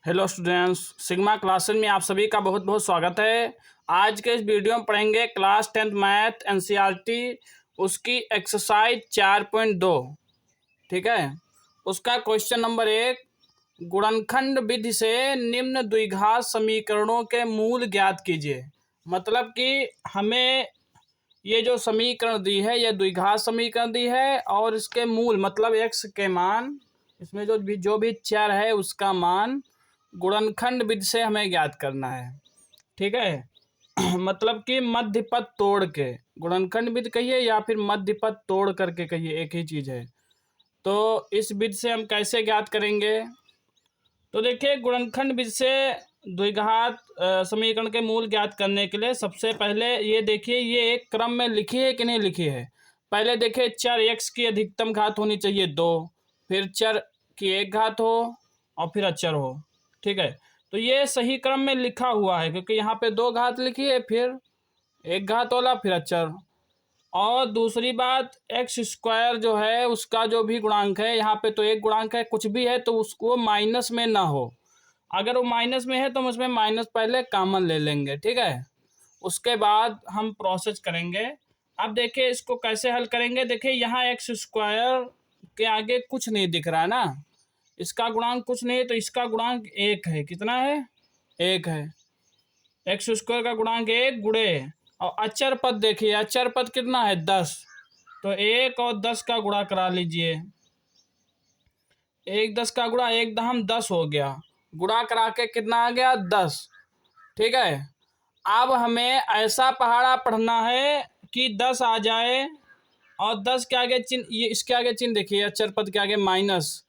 Hello students, sigma classes में आप सभी का बहुत बहुत स्वागत है। आज के इस वीडियो में पढ़ेंगे क्लास 10th मैथ एनसीईआरटी उसकी एक्सरसाइज 4.2। ठीक है, उसका क्वेश्चन नंबर 1, गुणनखंड विधि से निम्न द्विघात समीकरणों के मूल ज्ञात कीजिए। मतलब कि हमें ये जो समीकरण दी है यह द्विघात समीकरण दी है और इसके मूल मतलब एक्स के मान, इसमें जो भी चर है उसका मान गुणनखंड विधि से हमें ज्ञात करना है। ठीक है मतलब कि मध्य पद तोड़ के गुणनखंड विधि कहिए या फिर मध्य पद तोड़ करके कहिए, एक ही चीज है। तो इस विधि से हम कैसे ज्ञात करेंगे? तो देखिए, गुणनखंड विधि से द्विघात समीकरण के मूल ज्ञात करने के लिए सबसे पहले ये देखिए, ये एक क्रम में लिखी है कि नहीं लिखी है। पहले देखिए, चर x की अधिकतम घात होनी चाहिए 2, फिर चर की 1 घात हो और फिर अचर हो। ठीक है, तो ये सही क्रम में लिखा हुआ है क्योंकि यहाँ पे 2 घात लिखी है, फिर 1 घात वाला, फिर अचर। और दूसरी बात, एक्स स्क्वायर जो है उसका जो भी गुणांक है, यहाँ पे तो एक गुणांक है, कुछ भी है तो उसको माइनस में ना हो। अगर वो माइनस में है तो हम उसमें माइनस पहले कॉमन ले लेंगे। ठीक है, उसके बाद हम प्रोसेस करेंगे। अब देखिए इसको कैसे हल करेंगे। देखिए यहाँ एक्स स्क्वायर के आगे कुछ नहीं दिख रहा है ना, इसका गुणांक कुछ नहीं है तो इसका गुणांक 1 है। कितना है? 1 है। एक्स स्क्वायर का गुणांक 1 गुणे, और अचर पद देखिए, अचर पद कितना है? 10। तो 1 और 10 का गुणा करा लीजिए। 1 10 का गुणा, 1 दहम 10 हो गया, गुणा करा के कितना आ गया? 10। ठीक है, अब हमें ऐसा पहाड़ा पढ़ना है कि 10 आ जाए और 10 के आगे चिन्ह, ये इसके आगे चिन्ह देखिए, अचर पद के आगे माइनस,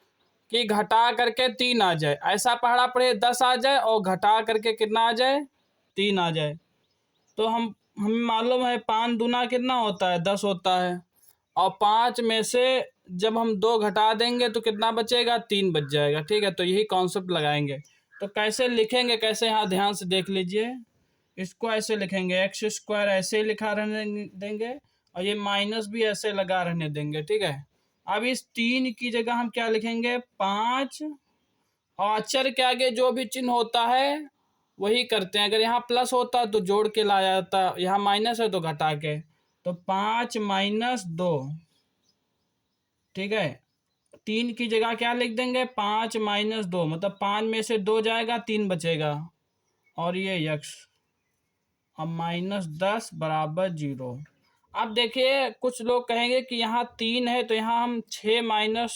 कि घटा करके 3 आ जाए। ऐसा पहाड़ा पढ़े 10 आ जाए और घटा करके कितना आ जाए? 3 आ जाए। तो हमें मालूम है 5 दूना कितना होता है? 10 होता है। और 5 में से जब हम 2 घटा देंगे तो कितना बचेगा? 3 बच जाएगा। ठीक है, तो यही कॉन्सेप्ट लगाएंगे। तो कैसे लिखेंगे, कैसे, यहाँ ध्यान से देख लीजिए। इसको ऐसे लिखेंगे, एक्स स्क्वायर ऐसे ही लिखा रहने देंगे और ये माइनस भी ऐसे लगा रहने देंगे। ठीक है, अब इस 3 की जगह हम क्या लिखेंगे? 5, और अचर के आगे जो भी चिन्ह होता है वही करते हैं। अगर यहाँ प्लस होता तो जोड़ के लाया जाता, यहाँ माइनस है तो घटा के। तो 5 माइनस 2। ठीक है, 3 की जगह क्या लिख देंगे? 5 माइनस 2, मतलब 5 में से 2 जाएगा, 3 बचेगा, और ये यक्स, अब -10 बराबर 0। अब देखिए, कुछ लोग कहेंगे कि यहाँ 3 है तो यहाँ हम 6 माइनस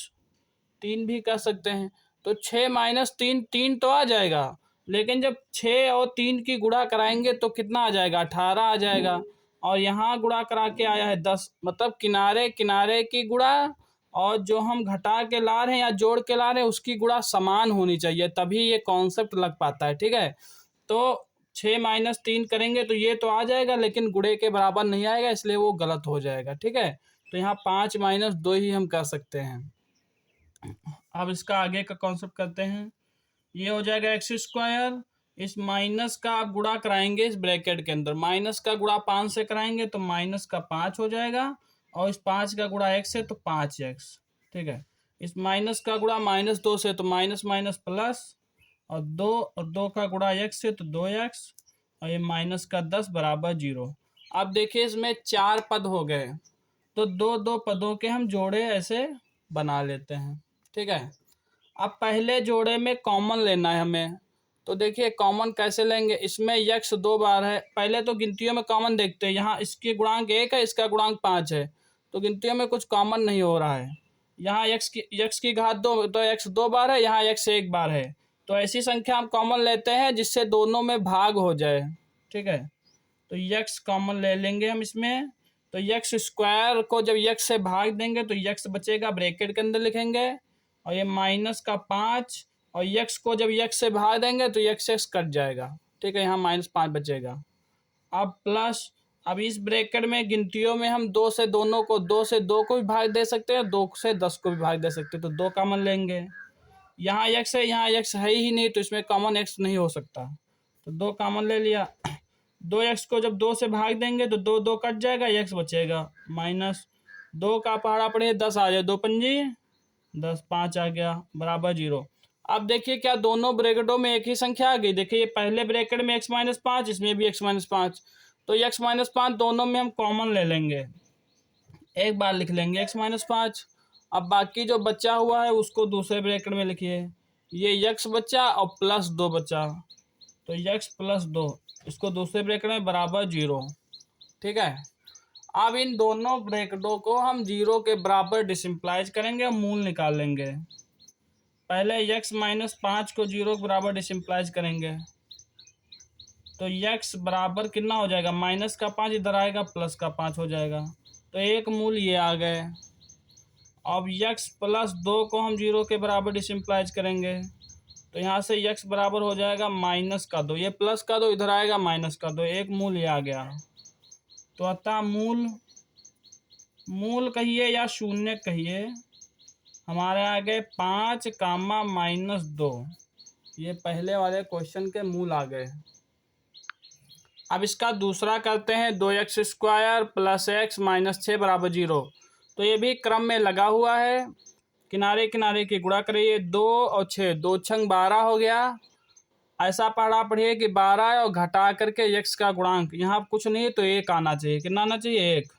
3 भी कर सकते हैं। तो 6 माइनस 3, 3 तो आ जाएगा, लेकिन जब 6 और 3 की गुणा कराएंगे तो कितना आ जाएगा? 18 आ जाएगा। और यहाँ गुणा करा के आया है 10, मतलब किनारे किनारे की गुणा और जो हम घटा के ला रहे हैं या जोड़ के ला रहे हैं उसकी गुणा समान होनी चाहिए, तभी ये कॉन्सेप्ट लग पाता है। ठीक है, तो 6 माइनस 3 करेंगे तो ये तो आ जाएगा, लेकिन गुणे के बराबर नहीं आएगा, इसलिए वो गलत हो जाएगा। ठीक है, तो यहाँ 5 माइनस 2 ही हम कर सकते हैं। अब इसका आगे का कॉन्सेप्ट करते हैं। ये हो जाएगा एक्स स्क्वायर, इस माइनस का आप गुणा कराएंगे इस ब्रैकेट के अंदर, माइनस का गुणा 5 से कराएंगे तो माइनस का 5 हो जाएगा, और इस 5 का गुणा x से तो 5x। ठीक है, इस माइनस का गुणा -2 से तो माइनस माइनस प्लस, और 2 का गुणा x से तो 2x, और ये -10 बराबर 0। अब देखिए इसमें 4 पद हो गए, तो 2 पदों के हम जोड़े ऐसे बना लेते हैं। ठीक है, अब पहले जोड़े में कॉमन लेना है हमें। तो देखिए कॉमन कैसे लेंगे, इसमें यक्स 2 बार है, पहले तो गिनतियों में कॉमन देखते हैं। यहाँ इसकी गुणांक 1 है, इसका गुणांक 5 है, तो गिनतियों में कुछ कॉमन नहीं हो रहा है। यहाँ यक्स की घात 2, तो यक्स 2 बार है, यहाँ यक्स 1 बार है, तो ऐसी संख्या हम कॉमन लेते हैं जिससे दोनों में भाग हो जाए। ठीक है, तो यक्स कॉमन ले लेंगे हम इसमें। तो यक्स स्क्वायर को जब यक्स से भाग देंगे तो यक्स बचेगा, ब्रैकेट के अंदर लिखेंगे, और ये -5, और यक्स को जब यक्स से भाग देंगे तो यक्स कट जाएगा। ठीक है, यहाँ -5 बचेगा। अब प्लस, अब इस ब्रैकेट में गिनतियों में हम 2 से दोनों को, 2 से 2 को भी भाग दे सकते हैं, 2 से 10 को भी भाग दे सकते हैं, तो 2 कॉमन लेंगे। यहाँ यक्स है, यहाँ यक्स है ही नहीं, तो इसमें कॉमन एक्स नहीं हो सकता, तो 2 कॉमन ले लिया। 2x को जब 2 से भाग देंगे तो 2 2 कट जाएगा, x बचेगा, -2 का पहाड़ा पड़े 10 आ जाए, 2 पंजी 10, 5 आ गया बराबर 0। अब देखिए क्या दोनों ब्रैकेटों में एक ही संख्या आ गई। देखिए पहले ब्रैकेट में x-5, इसमें भी x-5, तो x-5 दोनों में हम कॉमन ले लेंगे, एक बार लिख लेंगे x-5। अब बाकी जो बचा हुआ है उसको दूसरे ब्रैकेट में लिखिए, ये x बचा और +2 बचा, तो x+2 इसको दूसरे ब्रैकेट में बराबर 0। ठीक है, अब इन दोनों ब्रैकेटों को हम 0 के बराबर डिसिम्प्लाइज करेंगे और मूल निकालेंगे। पहले x-5 को 0 के बराबर डिसिम्प्लाइज करेंगे, तो x बराबर कितना हो जाएगा, -5 इधर आएगा, +5 हो जाएगा, तो एक मूल ये आ गए। अब x+2 को हम 0 के बराबर डिसिम्प्लाइज करेंगे, तो यहाँ से x बराबर हो जाएगा -2, ये +2 इधर आएगा, -2, एक मूल ये आ गया। तो अतः मूल कहिए या शून्य कहिए, हमारे आ गए 5, -2, ये पहले वाले क्वेश्चन के मूल आ गए। अब इसका दूसरा करते हैं, 2x² + x - 6 = 0। तो ये भी क्रम में लगा हुआ है, किनारे किनारे की गुणा करिए, 2 और 6, 2 छंग 12 हो गया। ऐसा पढ़ा पढ़िए कि 12 और घटा करके x का गुणांक, यहाँ कुछ नहीं तो 1 आना चाहिए, कितना आना चाहिए, 1।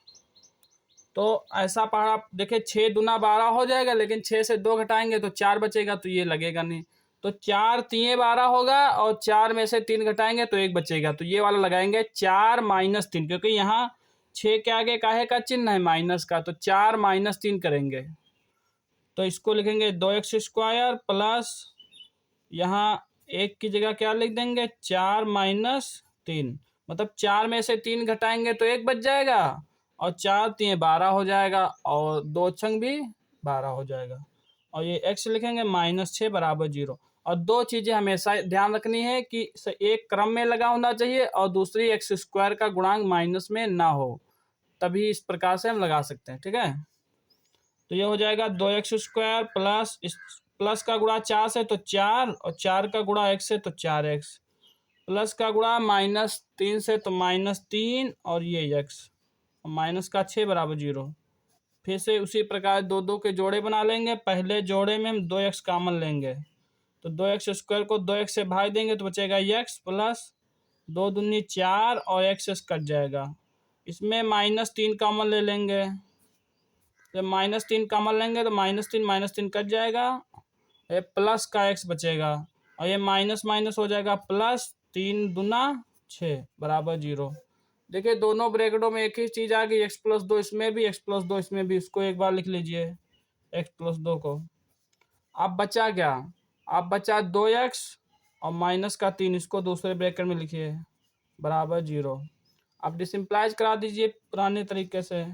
तो ऐसा पढ़ा, देखिए 6 दूना 12 हो जाएगा, लेकिन 6 से 2 घटाएंगे तो 4 बचेगा, तो ये लगेगा नहीं, तो 4 3 12 होगा, और 4 में से 3 घटाएंगे तो 1 बचेगा, तो ये वाला लगाएंगे 4 - 3, क्योंकि यहाँ 6 के आगे काहे का चिन्ह है, माइनस का, तो 4 - 3 करेंगे। तो इसको लिखेंगे 2x² प्लस, यहाँ 1 की जगह क्या लिख देंगे, 4 - 3, मतलब 4 में से 3 घटाएंगे तो 1 बच जाएगा, और 4 3 12 हो जाएगा, और 2 छंग भी 12 हो जाएगा, और ये x लिखेंगे -6 = 0। और दो चीज़ें हमेशा ध्यान रखनी है कि एक क्रम में लगा होना चाहिए, और दूसरी x² का गुणांक माइनस में ना हो, तभी इस प्रकार से हम लगा सकते हैं। ठीक है, तो ये हो जाएगा 2x² प्लस, इस प्लस का गुणा 4 से तो 4, और 4 का गुणा x से तो 4x, प्लस का गुणा -3 से तो -3, और ये x, माइनस का 6 = 0। फिर से उसी प्रकार दो दो के जोड़े बना लेंगे। पहले जोड़े में हम 2x कॉमन लेंगे, तो 2x² को 2x से भाग देंगे तो बचेगा x, प्लस 2 दूनी 4 और x कट जाएगा। इसमें -3 कॉमन ले लेंगे, जब -3 कॉमन लेंगे तो -3 कट जाएगा, ये प्लस का x बचेगा, और ये माइनस माइनस हो जाएगा, प्लस 3 दूना 6 = 0। देखिए दोनों ब्रैकेटों में एक ही चीज़ आ गई, x+2 इसमें भी, x+2 इसमें भी, इसको एक बार लिख लीजिए x+2 को। अब बचा क्या, अब बचा 2x और -3, इसको दूसरे ब्रैकेट में लिखिए बराबर 0। अब डिसिम्प्लाइज करा दीजिए पुराने तरीके से,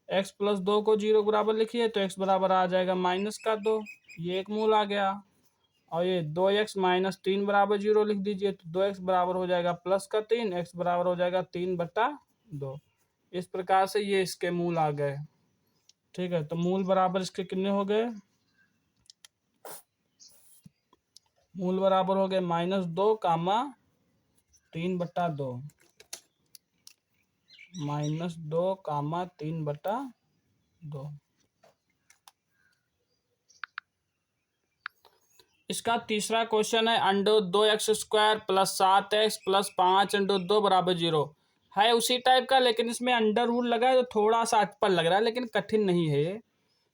x+2 को 0 बराबर लिखिए, तो x बराबर आ जाएगा -2, ये एक मूल आ गया, और ये 2x - 3 = 0 लिख दीजिए, तो 2x बराबर हो जाएगा +3, x बराबर हो जाएगा 3/2। इस प्रकार से ये इसके मूल आ गए। ठीक है, तो मूल बराबर इसके कितने हो गए, मूल बराबर हो गए -2, -3/2, -2, 3/2। इसका तीसरा क्वेश्चन है, √2x² + 7x + 5√2 = 0 है, उसी टाइप का, लेकिन इसमें अंडर रूल लगा है तो थोड़ा सा अटपट लग रहा है, लेकिन कठिन नहीं है ये।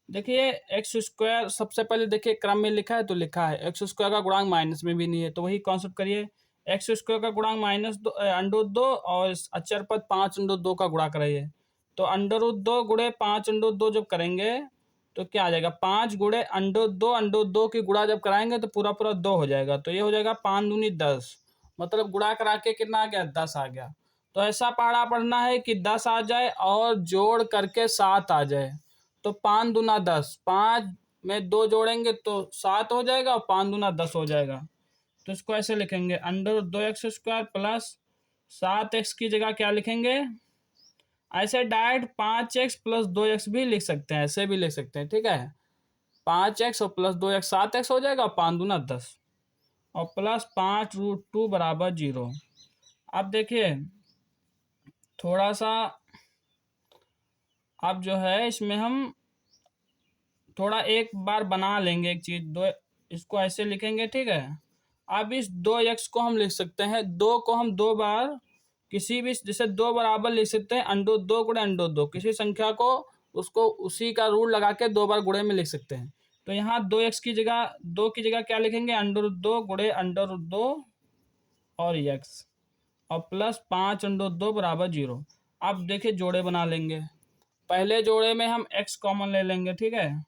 देखिए x², सबसे पहले देखिए क्रम में लिखा है तो लिखा है x² का गुणांक माइनस में भी नहीं है, तो वही कॉन्सेप्ट करिए, x² का गुणांक -2 और इस अचर पद 5√2 का गुणा कराइए, तो √2 गुणे 5√2 जब करेंगे तो क्या आ जाएगा, 5 गुणे √2 की गुणा जब कराएंगे तो पूरा पूरा 2 हो जाएगा, तो ये हो जाएगा 5 दूनी 10, मतलब गुणा करा के कितना आ गया, 10 आ गया। तो ऐसा पढ़ा पढ़ना है कि 10 आ जाए और जोड़ करके 7 आ जाए, तो 5 दूना 10, 5 में 2 जोड़ेंगे तो 7 हो जाएगा, और 5 दूना 10 हो जाएगा। तो इसको ऐसे लिखेंगे, √2x² प्लस 7x की जगह क्या लिखेंगे, ऐसे डायरेक्ट 5x + 2x भी लिख सकते हैं, ऐसे भी लिख सकते हैं। ठीक है, 5x और प्लस 2x 7x हो जाएगा, 5 दूना 10, और प्लस 5√2 = 0। अब देखिए थोड़ा सा, अब जो है इसमें हम थोड़ा एक बार बना लेंगे एक चीज़, इसको ऐसे लिखेंगे, ठीक है। अब इस 2x को हम लिख सकते हैं, 2 को हम 2 बार किसी भी, जैसे 2 बराबर लिख सकते हैं अंडो 2 गुणे अंडो 2, किसी संख्या को उसको उसी का रूल लगा के 2 बार गुणे में लिख सकते हैं। तो यहाँ 2x की जगह 2 की जगह क्या लिखेंगे, अंडर 2 गुणे अंडर 2 और x और प्लस 5 अंडर 2 बराबर 0। अब देखिए जोड़े बना लेंगे। पहले जोड़े में हम x कॉमन ले लेंगे, ठीक है।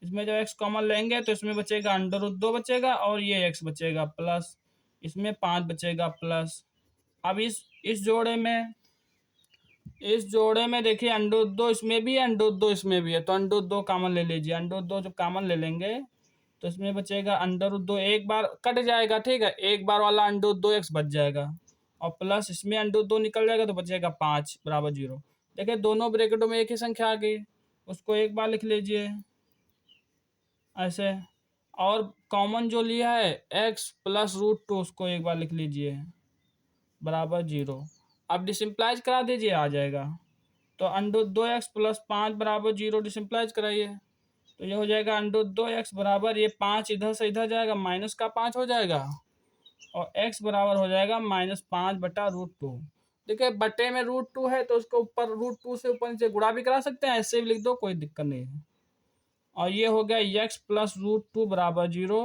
इसमें जब x कॉमन लेंगे तो इसमें बचेगा अंडर 2 बचेगा और ये x बचेगा प्लस, इसमें 5 बचेगा प्लस। अब इस जोड़े में देखिए अंडर 2 इसमें भी है, अंडर 2 इसमें भी है, तो अंडर 2 कॉमन ले लीजिए। अंडर 2 जब कॉमन ले लेंगे तो इसमें बचेगा अंडर 2, एक बार कट जाएगा, ठीक है, एक बार वाला अंडर 2x बच जाएगा और प्लस इसमें अंडर 2 निकल जाएगा तो बचेगा 5 बराबर 0। देखिए दोनों ब्रैकेटों में एक ही संख्या आ गई, उसको एक बार लिख लीजिए ऐसे। और कॉमन जो लिया है x प्लस √2 उसको एक बार लिख लीजिए बराबर 0। अब डिसिम्प्लाइज करा दीजिए, आ जाएगा। तो अंडर 2x प्लस 5 बराबर 0 डिसिम्प्लाइज कराइए तो ये हो जाएगा अंडर 2x बराबर, ये 5 इधर से इधर जाएगा, माइनस का 5 हो जाएगा और x बराबर हो जाएगा -5 बटा √2। देखिए बटे में √2 है तो उसको ऊपर √2 से ऊपर नीचे गुणा भी करा सकते हैं, ऐसे भी लिख दो, कोई दिक्कत नहीं है। और ये हो गया x प्लस √2 बराबर 0,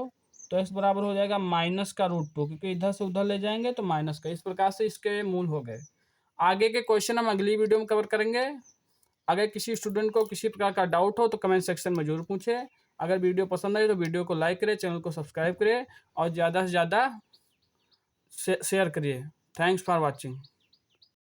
तो x बराबर हो जाएगा माइनस का √2, क्योंकि इधर से उधर ले जाएंगे तो माइनस का। इस प्रकार से इसके मूल हो गए। आगे के क्वेश्चन हम अगली वीडियो में कवर करेंगे। अगर किसी स्टूडेंट को किसी प्रकार का डाउट हो तो कमेंट सेक्शन में जरूर पूछे। अगर वीडियो पसंद आए तो वीडियो को लाइक करें, चैनल को सब्सक्राइब करें और ज़्यादा से ज़्यादा शेयर करिए। Thanks for watching.